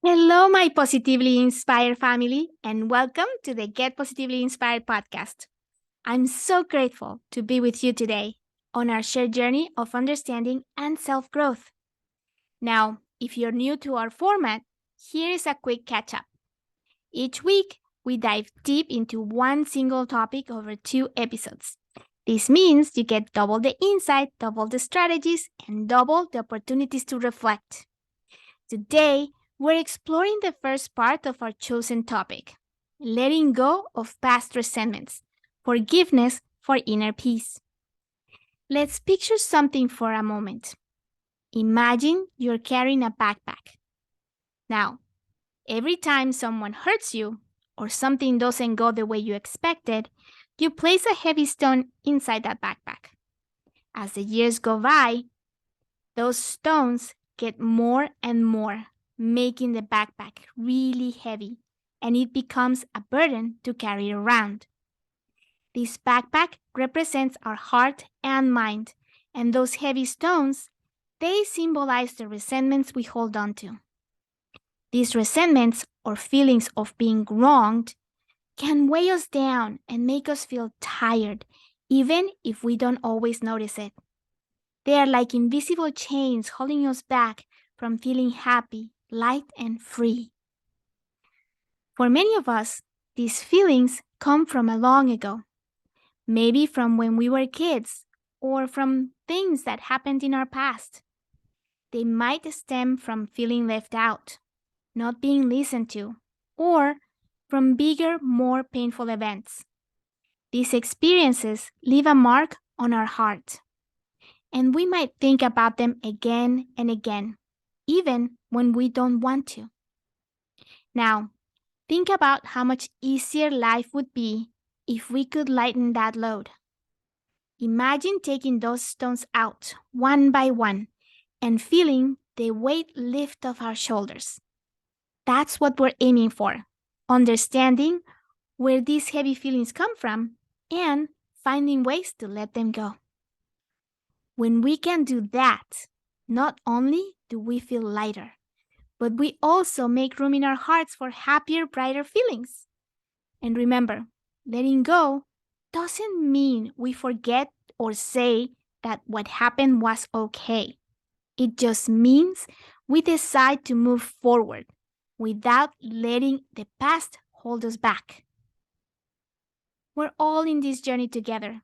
Hello, my positively inspired family, and welcome to the Get Positively Inspired podcast. I'm so grateful to be with you today on our shared journey of understanding and self growth. Now, if you're new to our format, here is a quick catch up. Each week, we dive deep into one single topic over 2 episodes. This means you get double the insight, double the strategies, and double the opportunities to reflect. Today, we're exploring the first part of our chosen topic, letting go of past resentments, forgiveness for inner peace. Let's picture something for a moment. Imagine you're carrying a backpack. Now, every time someone hurts you or something doesn't go the way you expected, you place a heavy stone inside that backpack. As the years go by, those stones get more and more, making the backpack really heavy, and it becomes a burden to carry around. This backpack represents our heart and mind, and those heavy stones, they symbolize the resentments we hold on to. These resentments or feelings of being wronged can weigh us down and make us feel tired, even if we don't always notice it. They are like invisible chains holding us back from feeling happy, light, and free. For many of us, these feelings come from a long ago, maybe from when we were kids or from things that happened in our past. They might stem from feeling left out, not being listened to, or from bigger, more painful events. These experiences leave a mark on our heart, and we might think about them again and again, even when we don't want to. Now, think about how much easier life would be if we could lighten that load. Imagine taking those stones out one by one and feeling the weight lift off our shoulders. That's what we're aiming for, understanding where these heavy feelings come from and finding ways to let them go. When we can do that, not only do we feel lighter, but we also make room in our hearts for happier, brighter feelings. And remember, letting go doesn't mean we forget or say that what happened was okay. It just means we decide to move forward without letting the past hold us back. We're all in this journey together,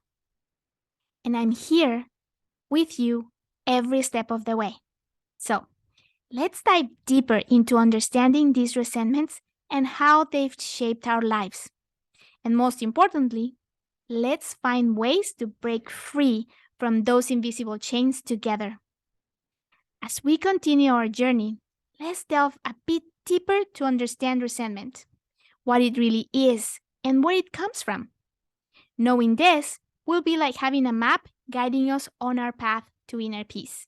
and I'm here with you every step of the way. So, let's dive deeper into understanding these resentments and how they've shaped our lives. And most importantly, let's find ways to break free from those invisible chains together. As we continue our journey, let's delve a bit deeper to understand resentment, what it really is, and where it comes from. Knowing this will be like having a map guiding us on our path to inner peace.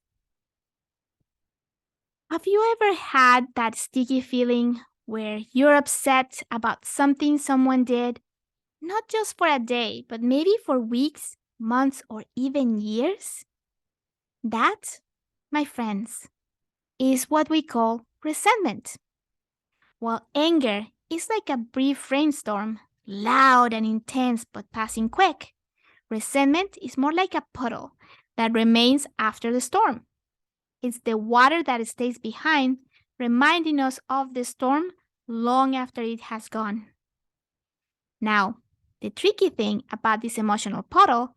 Have you ever had that sticky feeling where you're upset about something someone did, not just for a day, but maybe for weeks, months, or even years? That, my friends, is what we call resentment. While anger is like a brief rainstorm, loud and intense but passing quick, resentment is more like a puddle that remains after the storm. It's the water that stays behind, reminding us of the storm long after it has gone. Now, the tricky thing about this emotional puddle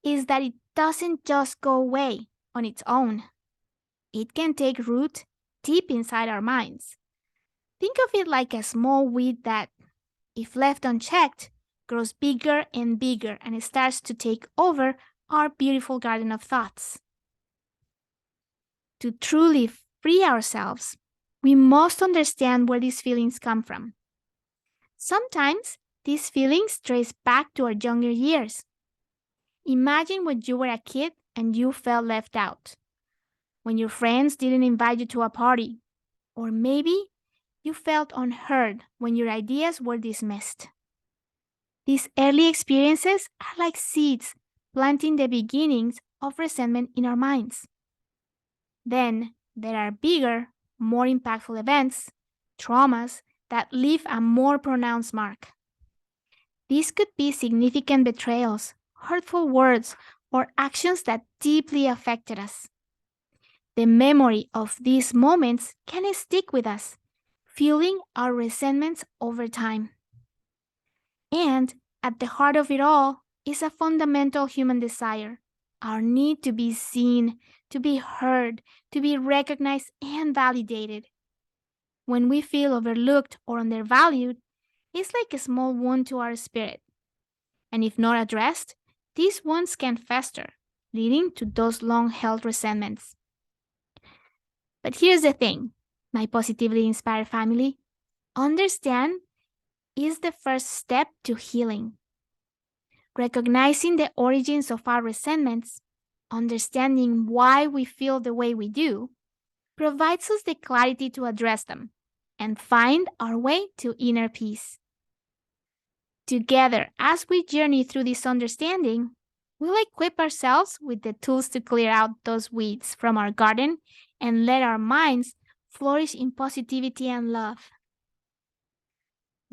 is that it doesn't just go away on its own. It can take root deep inside our minds. Think of it like a small weed that, if left unchecked, grows bigger and bigger and it starts to take over our beautiful garden of thoughts. To truly free ourselves, we must understand where these feelings come from. Sometimes these feelings trace back to our younger years. Imagine when you were a kid and you felt left out, when your friends didn't invite you to a party, or maybe you felt unheard when your ideas were dismissed. These early experiences are like seeds planting the beginnings of resentment in our minds. Then there are bigger, more impactful events, traumas that leave a more pronounced mark. These could be significant betrayals, hurtful words, or actions that deeply affected us. The memory of these moments can stick with us, fueling our resentments over time. And at the heart of it all is a fundamental human desire, our need to be seen, to be heard, to be recognized and validated. When we feel overlooked or undervalued, it's like a small wound to our spirit. And if not addressed, these wounds can fester, leading to those long held resentments. But here's the thing, my positively inspired family, understand is the first step to healing. Recognizing the origins of our resentments, understanding why we feel the way we do, provides us the clarity to address them and find our way to inner peace. Together, as we journey through this understanding, we'll equip ourselves with the tools to clear out those weeds from our garden and let our minds flourish in positivity and love.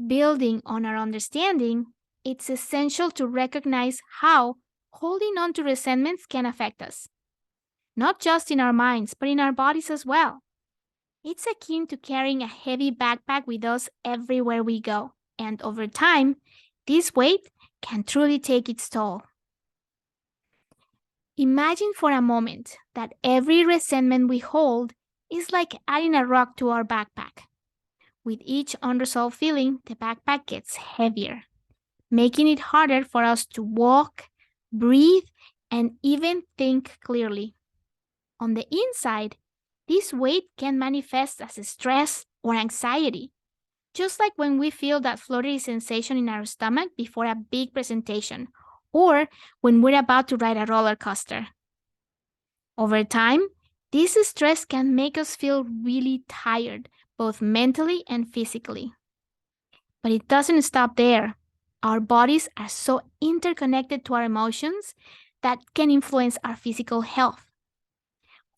Building on our understanding, it's essential to recognize how holding on to resentments can affect us, not just in our minds, but in our bodies as well. It's akin to carrying a heavy backpack with us everywhere we go, and over time, this weight can truly take its toll. Imagine for a moment that every resentment we hold is like adding a rock to our backpack. With each unresolved feeling, the backpack gets heavier, making it harder for us to walk, breathe, and even think clearly. On the inside, this weight can manifest as stress or anxiety, just like when we feel that fluttery sensation in our stomach before a big presentation, or when we're about to ride a roller coaster. Over time, this stress can make us feel really tired, both mentally and physically. But it doesn't stop there. Our bodies are so interconnected to our emotions that can influence our physical health.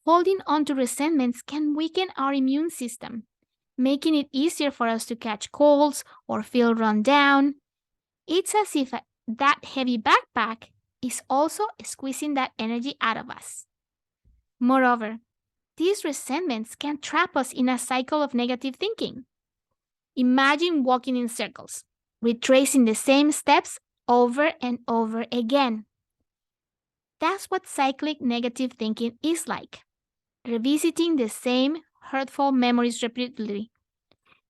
Holding on to resentments can weaken our immune system, making it easier for us to catch colds or feel run down. It's as if that heavy backpack is also squeezing that energy out of us. Moreover, these resentments can trap us in a cycle of negative thinking. Imagine walking in circles, retracing the same steps over and over again. That's what cyclic negative thinking is like, revisiting the same hurtful memories repeatedly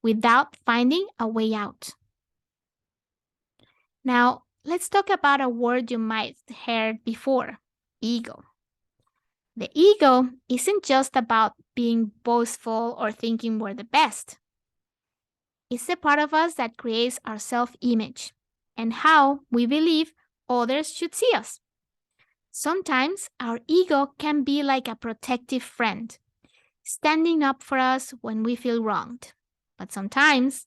without finding a way out. Now, let's talk about a word you might have heard before, ego. The ego isn't just about being boastful or thinking we're the best. It's the part of us that creates our self-image and how we believe others should see us. Sometimes our ego can be like a protective friend, standing up for us when we feel wronged. But sometimes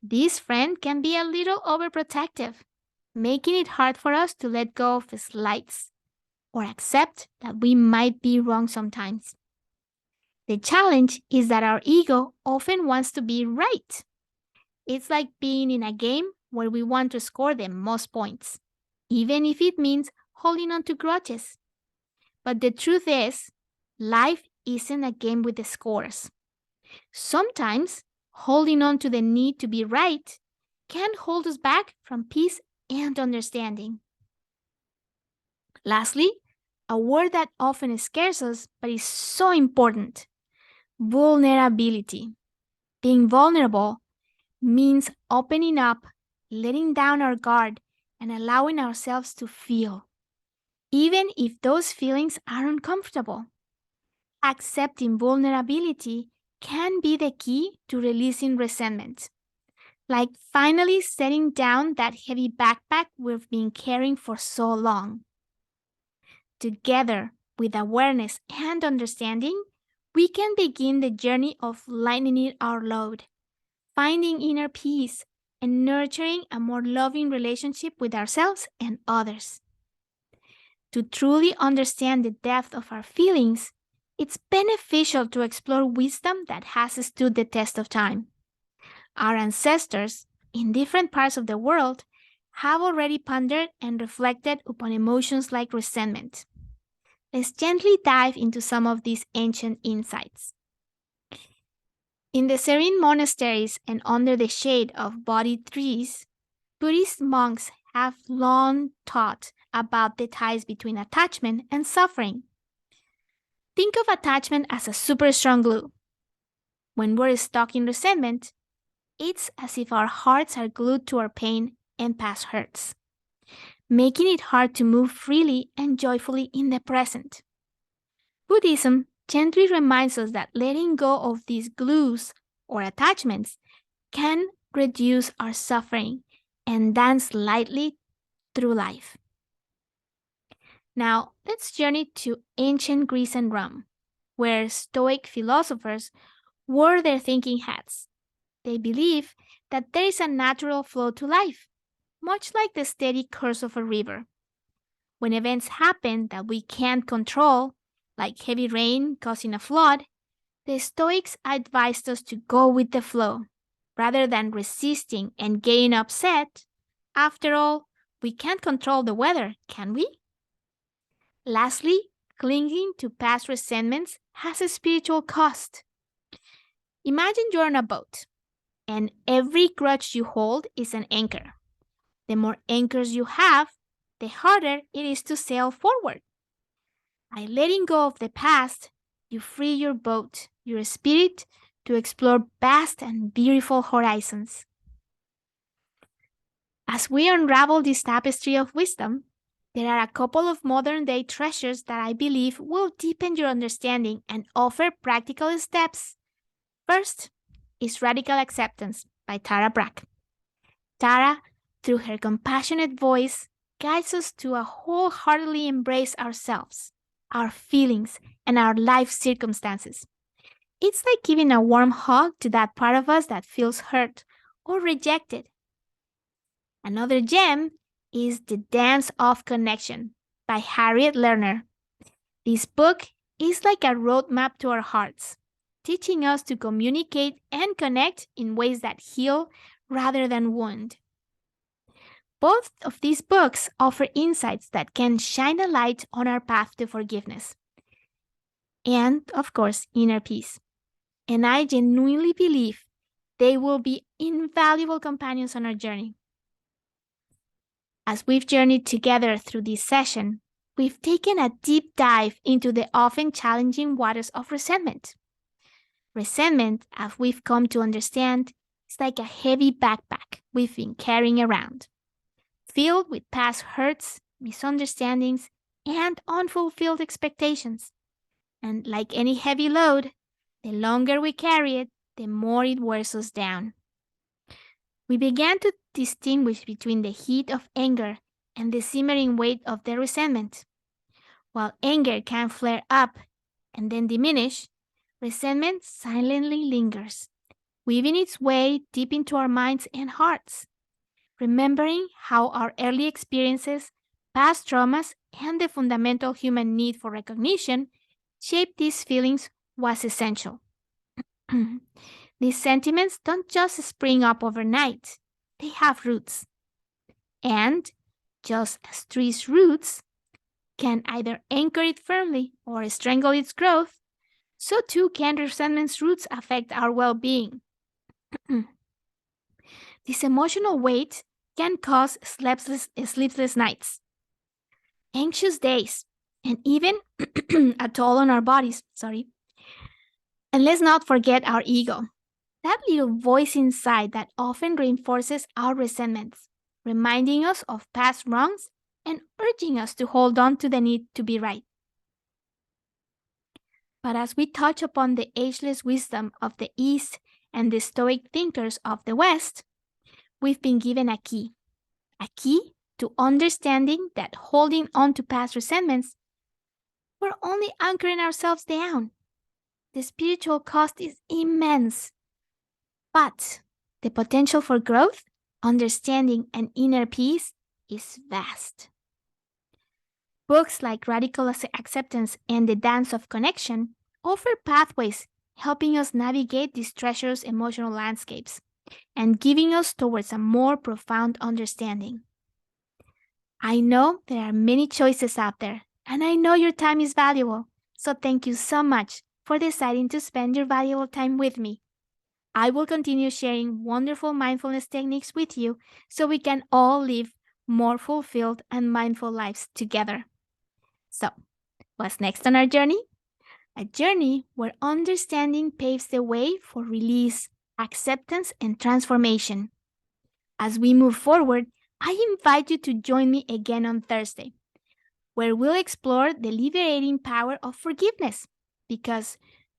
this friend can be a little overprotective, making it hard for us to let go of slights or accept that we might be wrong sometimes. The challenge is that our ego often wants to be right. It's like being in a game where we want to score the most points, even if it means holding on to grudges. But the truth is, life isn't a game with the scores. Sometimes, holding on to the need to be right can hold us back from peace and understanding. Lastly, a word that often scares us but is so important, vulnerability. Being vulnerable means opening up, letting down our guard, and allowing ourselves to feel, even if those feelings are uncomfortable. Accepting vulnerability can be the key to releasing resentment, like finally setting down that heavy backpack we've been carrying for so long. Together, with awareness and understanding, we can begin the journey of lightening our load, finding inner peace, and nurturing a more loving relationship with ourselves and others. To truly understand the depth of our feelings, it's beneficial to explore wisdom that has stood the test of time. Our ancestors, in different parts of the world, have already pondered and reflected upon emotions like resentment. Let's gently dive into some of these ancient insights. In the serene monasteries and under the shade of Bodhi trees, Buddhist monks have long taught about the ties between attachment and suffering. Think of attachment as a super strong glue. When we're stuck in resentment, it's as if our hearts are glued to our pain and past hurts, making it hard to move freely and joyfully in the present. Buddhism gently reminds us that letting go of these glues or attachments can reduce our suffering and dance lightly through life. Now, let's journey to ancient Greece and Rome, where Stoic philosophers wore their thinking hats. They believe that there is a natural flow to life, much like the steady course of a river. When events happen that we can't control, like heavy rain causing a flood, the Stoics advised us to go with the flow, rather than resisting and getting upset. After all, we can't control the weather, can we? Lastly, clinging to past resentments has a spiritual cost. Imagine you're on a boat, and every grudge you hold is an anchor. The more anchors you have, the harder it is to sail forward. By letting go of the past, you free your boat, your spirit, to explore vast and beautiful horizons. As we unravel this tapestry of wisdom, there are a couple of modern day treasures that I believe will deepen your understanding and offer practical steps. First is Radical Acceptance by Tara Brach. Tara, through her compassionate voice, guides us to wholeheartedly embrace ourselves, our feelings, and our life circumstances. It's like giving a warm hug to that part of us that feels hurt or rejected. Another gem is The Dance of Connection by Harriet Lerner. This book is like a roadmap to our hearts, teaching us to communicate and connect in ways that heal rather than wound. Both of these books offer insights that can shine a light on our path to forgiveness and, of course, inner peace. And I genuinely believe they will be invaluable companions on our journey. As we've journeyed together through this session, we've taken a deep dive into the often challenging waters of resentment. Resentment, as we've come to understand, is like a heavy backpack we've been carrying around, filled with past hurts, misunderstandings, and unfulfilled expectations. And like any heavy load, the longer we carry it, the more it wears us down. We began to distinguish between the heat of anger and the simmering weight of the resentment. While anger can flare up and then diminish, resentment silently lingers, weaving its way deep into our minds and hearts. Remembering how our early experiences, past traumas, and the fundamental human need for recognition shaped these feelings was essential. These sentiments don't just spring up overnight, they have roots. And just as trees' roots can either anchor it firmly or strangle its growth, so too can resentment's roots affect our well-being. This emotional weight can cause sleepless nights, anxious days, and even a toll on our bodies. And let's not forget our ego, that little voice inside that often reinforces our resentments, reminding us of past wrongs and urging us to hold on to the need to be right. But as we touch upon the ageless wisdom of the East and the Stoic thinkers of the West, we've been given a key to understanding that holding on to past resentments, we're only anchoring ourselves down. The spiritual cost is immense, but the potential for growth, understanding, and inner peace is vast. Books like Radical Acceptance and The Dance of Connection offer pathways helping us navigate these treacherous emotional landscapes, and giving us towards a more profound understanding. I know there are many choices out there, and I know your time is valuable, so thank you so much for deciding to spend your valuable time with me. I will continue sharing wonderful mindfulness techniques with you so we can all live more fulfilled and mindful lives together. So, what's next on our journey? A journey where understanding paves the way for release, acceptance, and transformation. As we move forward, I invite you to join me again on Thursday, where we'll explore the liberating power of forgiveness. Because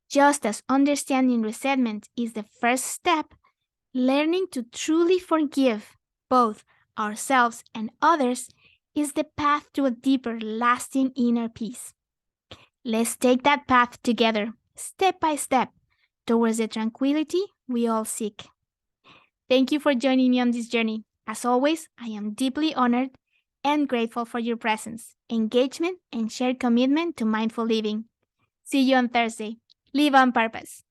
just as understanding resentment is the first step, learning to truly forgive both ourselves and others is the path to a deeper, lasting inner peace. Let's take that path together, step by step, towards the tranquility we all seek. Thank you for joining me on this journey. As always, I am deeply honored and grateful for your presence, engagement, and shared commitment to mindful living. See you on Thursday. Live on purpose.